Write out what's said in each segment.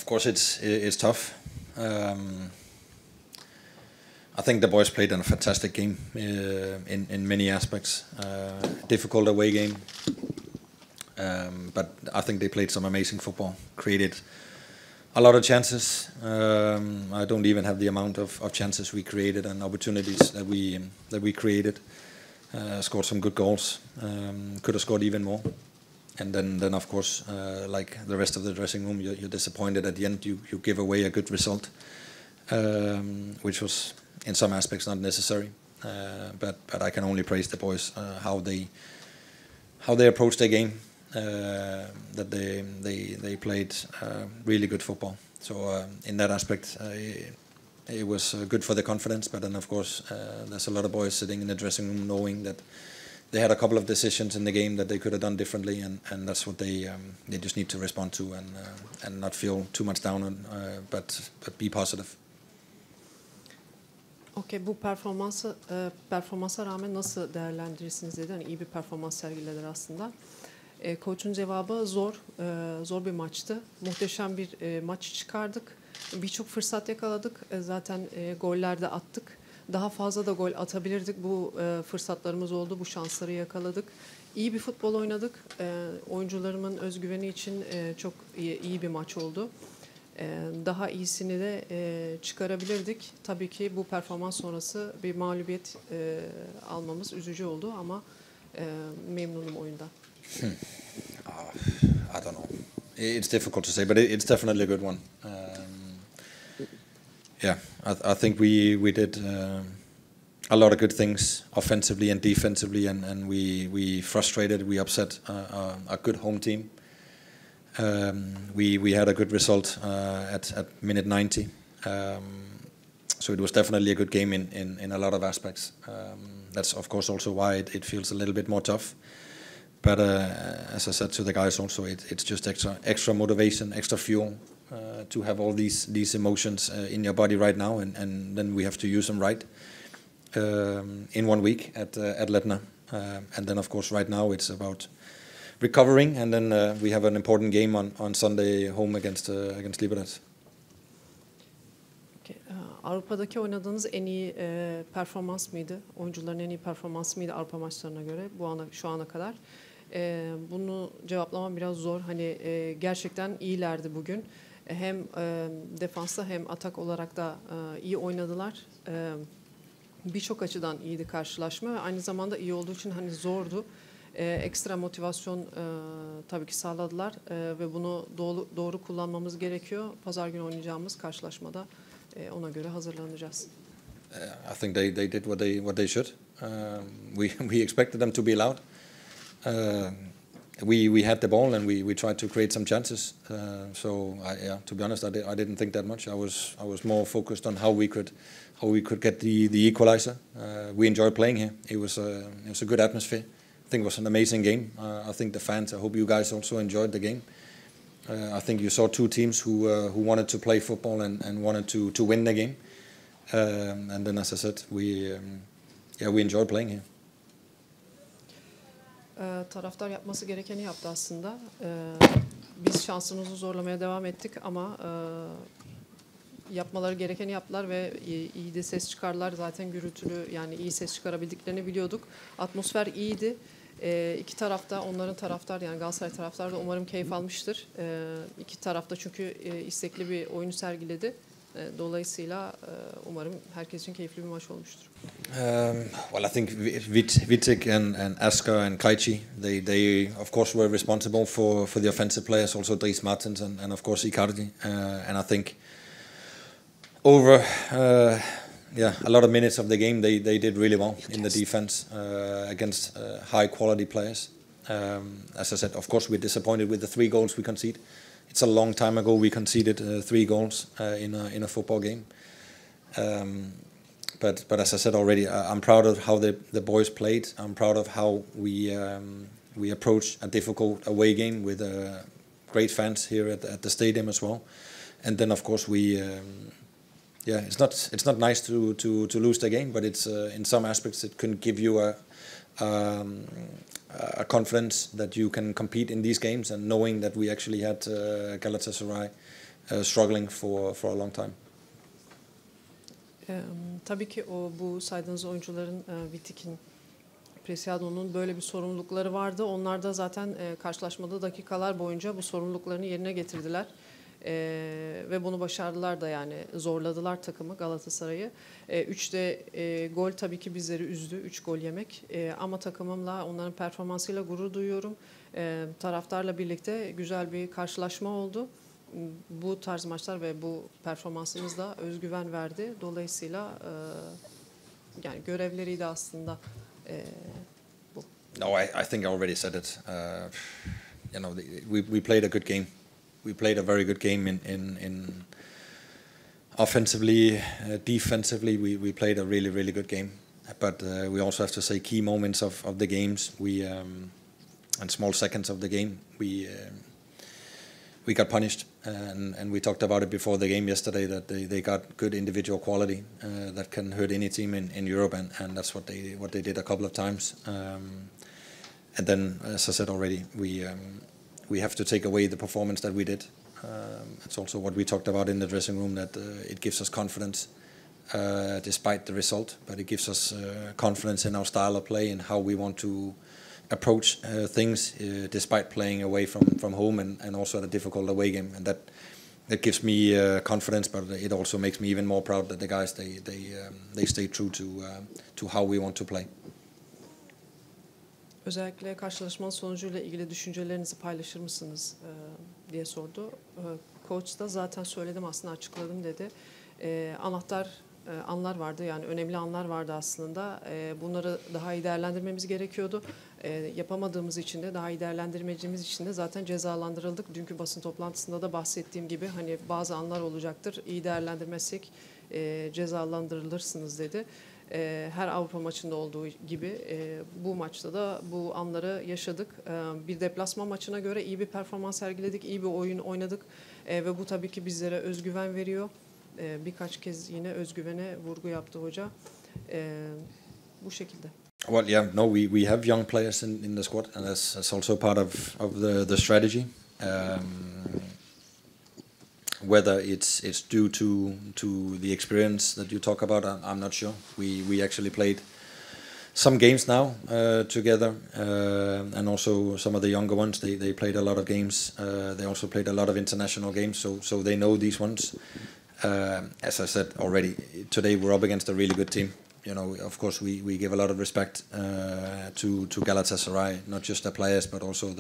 Of course, it's tough. I think the boys played a fantastic game in many aspects. Difficult away game, but I think they played some amazing football. Created a lot of chances. I don't even have the amount of chances we created and opportunities that we created. Scored some good goals. Could have scored even more. And then of course, like the rest of the dressing room, you're disappointed at the end. You give away a good result, which was in some aspects not necessary. But I can only praise the boys how they approached their game. That they played really good football. So in that aspect, it was good for the confidence. But then of course, there's a lot of boys sitting in the dressing room knowing that they had a couple of decisions in the game that they could have done differently, and that's what they just need to respond to and not feel too much down on, but be positive. Okay, bu performansa rağmen nasıl değerlendirirsiniz dedi. Hani iyi bir performans sergilediler aslında. Koç'un cevabı zor bir maçtı. Muhteşem bir maç çıkardık. Birçok fırsat yakaladık. Zaten goller de attık. Daha fazla da gol atabilirdik. Bu fırsatlarımız oldu, bu şansları yakaladık. İyi bir futbol oynadık. Oyuncularımın özgüveni için çok iyi bir maç oldu. Daha iyisini de çıkarabilirdik. Tabii ki bu performans sonrası bir mağlubiyet almamız üzücü oldu ama memnunum oyundan. I don't know. It's difficult to say, but it's definitely a good one. Yeah, I think we did a lot of good things offensively and defensively, and we frustrated, we upset a good home team. We had a good result at minute 90, so it was definitely a good game in a lot of aspects. That's of course also why it feels a little bit more tough. But as I said to the guys also, it's just extra motivation, extra fuel to have all these emotions in your body right now, and then we have to use them right in 1 week at Letna. And then of course right now it's about recovering, and then we have an important game on Sunday home against Liberec. Okay. Avrupa'daki oynadığınız en iyi performans mıydı? Oyuncuların en iyi performansı mıydı Avrupa maçlarına göre şu ana kadar? Bunu cevaplamam biraz zor. Hani gerçekten iyilerdi bugün. Hem defansta hem atak olarak da iyi oynadılar. Birçok açıdan iyiydi karşılaşma ve aynı zamanda iyi olduğu için hani zordu. Ekstra motivasyon tabii ki sağladılar ve bunu doğru kullanmamız gerekiyor. Pazar günü oynayacağımız karşılaşmada ona göre hazırlanacağız. I think they did what they should. We expected them to be loud. We had the ball and we tried to create some chances. So to be honest, I didn't think that much. I was more focused on how we could get the equalizer. We enjoyed playing here. It was a good atmosphere. I think it was an amazing game. I think the fans. I hope you guys also enjoyed the game. I think you saw two teams who wanted to play football and wanted to win the game. And then, as I said, we enjoyed playing here. Taraftar yapması gerekeni yaptı aslında. Biz şansımızı zorlamaya devam ettik ama yapmaları gerekeni yaptılar ve iyi de ses çıkardılar. Zaten gürültülü, yani iyi ses çıkarabildiklerini biliyorduk. Atmosfer iyiydi. İki tarafta, onların taraftar, yani Galatasaray taraftarı da umarım keyif almıştır. İki tarafta çünkü istekli bir oyunu sergiledi. Dolayısıyla umarım herkes için keyifli bir maç olmuştur. Well, I think Vitek and Asker and Kaichi, they of course were responsible for the offensive players, also Dries Martens and of course Icardi. And I think over a lot of minutes of the game, they did really well in the defense against high quality players. As I said, of course we're disappointed with the 3 goals we conceded. It's a long time ago we conceded 3 goals in a football game. But as I said already, I'm proud of how the boys played. I'm proud of how we approached a difficult away game with great fans here at the stadium as well. And then of course it's not nice to lose the game, but it's in some aspects it can give you a confidence that you can compete in these games, and knowing that we actually had Galatasaray struggling for a long time. Tabii ki bu saydığınız oyuncuların Vitik'in, Preciado'nun böyle bir sorumlulukları vardı. Onlar da zaten karşılaşmada dakikalar boyunca bu sorumluluklarını yerine getirdiler. Ve bunu başardılar da, yani zorladılar takımı, Galatasaray'ı. 3'te gol tabii ki bizleri üzdü. 3 gol yemek. Ama takımımla, onların performansıyla gurur duyuyorum. Taraftarla birlikte güzel bir karşılaşma oldu. Bu tarz maçlar ve bu performansımız da özgüven verdi. Dolayısıyla yani görevleriydi aslında bu. No, I think I already said it. We played a good game. We played a very good game in offensively, defensively. We played a really good game. But we also have to say key moments of the games. And small seconds of the game, we got punished, and we talked about it before the game yesterday, that they got good individual quality that can hurt any team in Europe, and that's what they did a couple of times. And then, as I said already, we have to take away the performance that we did. It's also what we talked about in the dressing room, that it gives us confidence despite the result, but it gives us confidence in our style of play and how we want to approach things despite playing away from home and also at a difficult away game, and that gives me confidence, but it also makes me even more proud that the guys they stay true to how we want to play. Özellikle karşılaşmanın sonucuyla ilgili düşüncelerinizi paylaşır mısınız diye sordu. Coach da zaten söyledim, aslında açıkladım dedi. Anahtar anlar vardı, yani önemli anlar vardı aslında. Bunları daha iyi değerlendirmemiz gerekiyordu. Yapamadığımız için de, daha iyi değerlendirmeyeceğimiz için de zaten cezalandırıldık. Dünkü basın toplantısında da bahsettiğim gibi, hani bazı anlar olacaktır. İyi değerlendirmezsek cezalandırılırsınız dedi. Her Avrupa maçında olduğu gibi bu maçta da bu anları yaşadık. Bir deplasman maçına göre iyi bir performans sergiledik, iyi bir oyun oynadık ve bu tabii ki bizlere özgüven veriyor. Birkaç kez yine özgüvene vurgu yaptı hoca. Bu şekilde. Well, yeah, no, we have young players in the squad, and that's also part of the strategy. Whether it's due to the experience that you talk about, I'm not sure. We actually played some games now together, and also some of the younger ones. They played a lot of games. They also played a lot of international games, so they know these ones. As I said already, today we're up against a really good team. You know, of course, we give a lot of respect to Galatasaray, not just the players, but also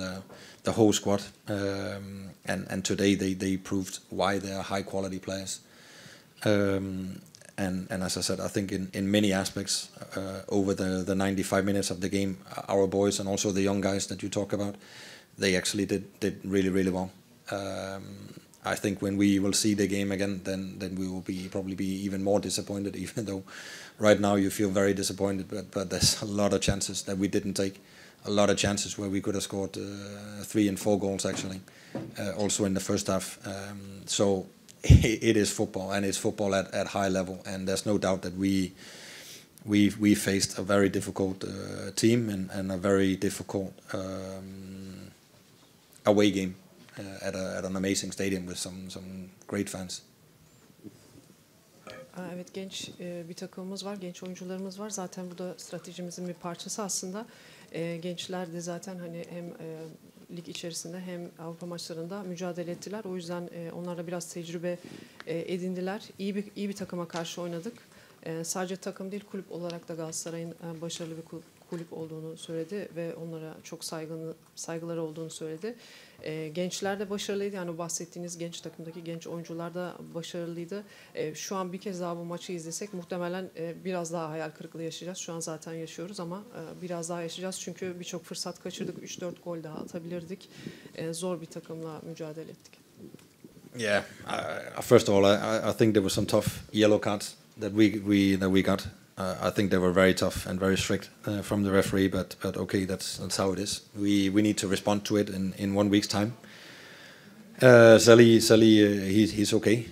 the whole squad. And today they proved why they are high quality players. And as I said, I think in many aspects over the 95 minutes of the game, our boys and also the young guys that you talk about, they actually did really well. I think when we will see the game again, then we will probably be even more disappointed, even though right now you feel very disappointed, but there's a lot of chances that we didn't take, a lot of chances where we could have scored 3 and 4 goals actually, also in the first half. So it is football, and it's football at high level, and there's no doubt that we faced a very difficult team and a very difficult away game at an amazing stadium with some great fans. Evet, genç bir takımımız var, genç oyuncularımız var. Zaten bu da stratejimizin bir parçası aslında. Gençler de zaten hani hem lig içerisinde hem Avrupa maçlarında mücadele ettiler. O yüzden onlarla biraz tecrübe edindiler. İyi bir takıma karşı oynadık. Sadece takım değil, kulüp olarak da Galatasaray'ın başarılı bir kulüp olduğunu söyledi ve onlara çok saygıları olduğunu söyledi. Gençler de başarılıydı. Yani bahsettiğiniz genç takımdaki genç oyuncular da başarılıydı. Şu an bir kez daha bu maçı izlesek muhtemelen biraz daha hayal kırıklığı yaşayacağız. Şu an zaten yaşıyoruz ama biraz daha yaşayacağız. Çünkü birçok fırsat kaçırdık. 3-4 gol daha atabilirdik. Zor bir takımla mücadele ettik. Yeah, first of all, I think there were some tough yellow cards that we got. I think they were very tough and very strict from the referee, but okay, that's how it is. We need to respond to it in 1 week's time. Sally, he's okay.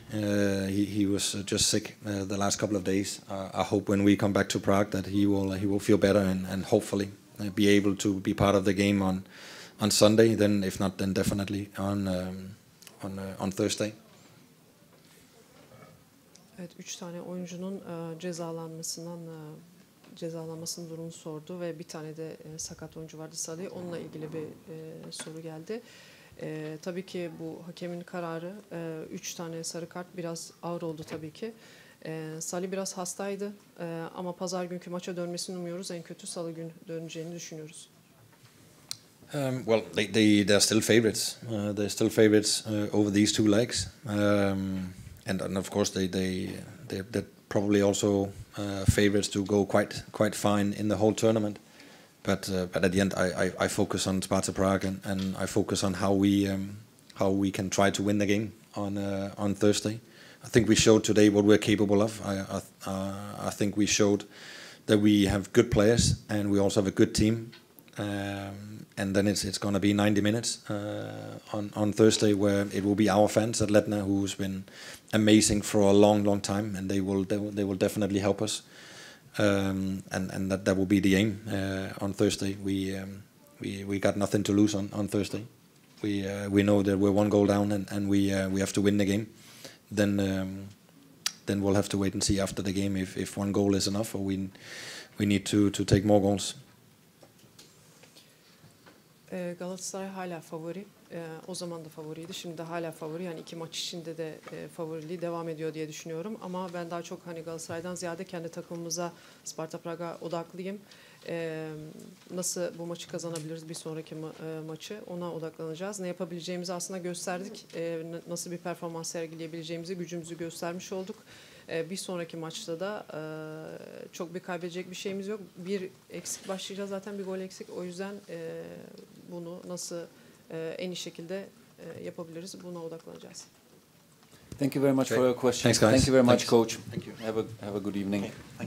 He was just sick the last couple of days. I hope when we come back to Prague that he will feel better and hopefully be able to be part of the game on Sunday. Then if not, then definitely on Thursday. Evet, 3 tane oyuncunun cezalanmasının durumunu sordu ve bir tane de sakat oyuncu vardı Salih. Onunla ilgili bir soru geldi. Tabii ki bu hakemin kararı 3 tane sarı kart biraz ağır oldu tabii ki. Salih biraz hastaydı ama pazar günkü maça dönmesini umuyoruz. En kötü salı gün döneceğini düşünüyoruz. Well, they're still favorites. They're still favorites over these two legs, and of course they're probably also favorites to go quite fine in the whole tournament. But at the end, I focus on Sparta Prag and I focus on how we can try to win the game on Thursday. I think we showed today what we're capable of. I think we showed that we have good players and we also have a good team. And then it's going to be 90 minutes on Thursday where it will be our fans at Letna who's been amazing for a long time, and they will definitely help us. And that will be the aim on Thursday. We got nothing to lose on Thursday. We know that we're one goal down and we have to win the game. Then we'll have to wait and see after the game if one goal is enough or we need to take more goals. Galatasaray hala favori. O zaman da favoriydi. Şimdi de hala favori. Yani 2 maç içinde de favoriliği devam ediyor diye düşünüyorum. Ama ben daha çok hani Galatasaray'dan ziyade kendi takımımıza, Sparta Prag'a odaklıyım. Nasıl bu maçı kazanabiliriz, bir sonraki maçı ona odaklanacağız. Ne yapabileceğimizi aslında gösterdik. Nasıl bir performans sergileyebileceğimizi, gücümüzü göstermiş olduk. Bir sonraki maçta da çok bir kaybedecek bir şeyimiz yok. Bir eksik başlayacağız zaten, bir gol eksik. O yüzden bunu nasıl en iyi şekilde yapabiliriz, buna odaklanacağız. Thank you very much for your question. Thanks, guys. Thank you very much, Thanks. Coach. Thank you. Have a good evening. Okay, thanks.